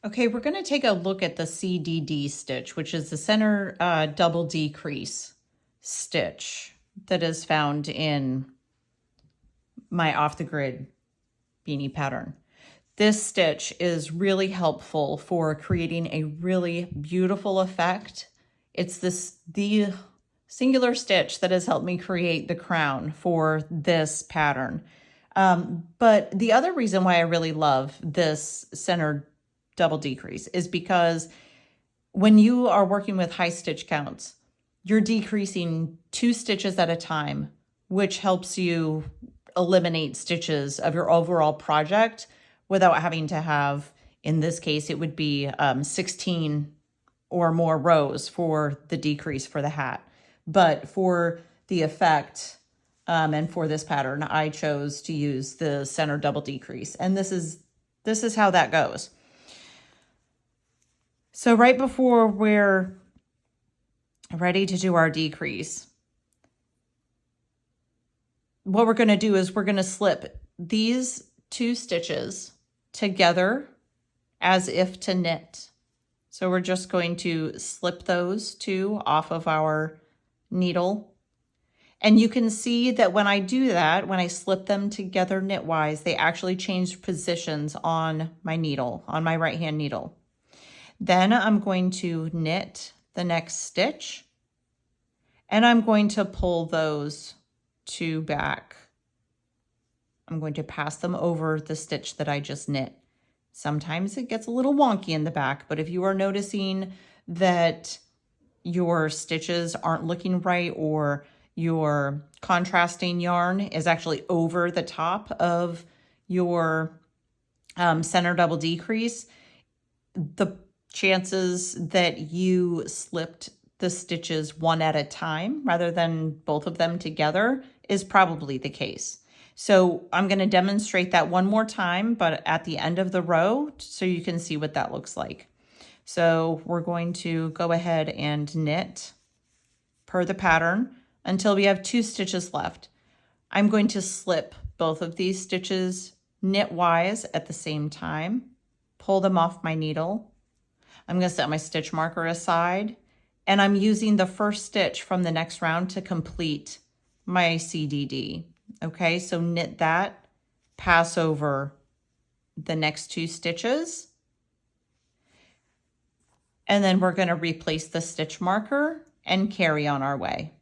Okay, we're going to take a look at the CDD stitch, which is the center double decrease stitch that is found in my off the grid beanie pattern. This stitch is really helpful for creating a really beautiful effect. It's the singular stitch that has helped me create the crown for this pattern. But the other reason why I really love this center double decrease is because when you are working with high stitch counts, you're decreasing 2 stitches at a time, which helps you eliminate stitches of your overall project without having to have, in this case, it would be 16 or more rows for the decrease for the hat. But for the effect and for this pattern, I chose to use the center double decrease. And this is how that goes. So right before we're ready to do our decrease, what we're going to do is we're going to slip these 2 stitches together as if to knit. So we're just going to slip those 2 off of our needle. And you can see that when I do that, when I slip them together knitwise, they actually change positions on my needle, on my right hand needle. Then I'm going to knit the next stitch, and I'm going to pull those 2 back. I'm going to pass them over the stitch that I just knit. Sometimes it gets a little wonky in the back, but if you are noticing that your stitches aren't looking right, or your contrasting yarn is actually over the top of your center double decrease, the chances that you slipped the stitches one at a time rather than both of them together is probably the case. So I'm going to demonstrate that one more time, but at the end of the row, so you can see what that looks like. So we're going to go ahead and knit per the pattern until we have 2 stitches left. I'm going to slip both of these stitches knitwise at the same time, pull them off my needle. I'm going to set my stitch marker aside, and I'm using the first stitch from the next round to complete my CDD. Okay, so knit that, pass over the next 2 stitches, and then we're going to replace the stitch marker and carry on our way.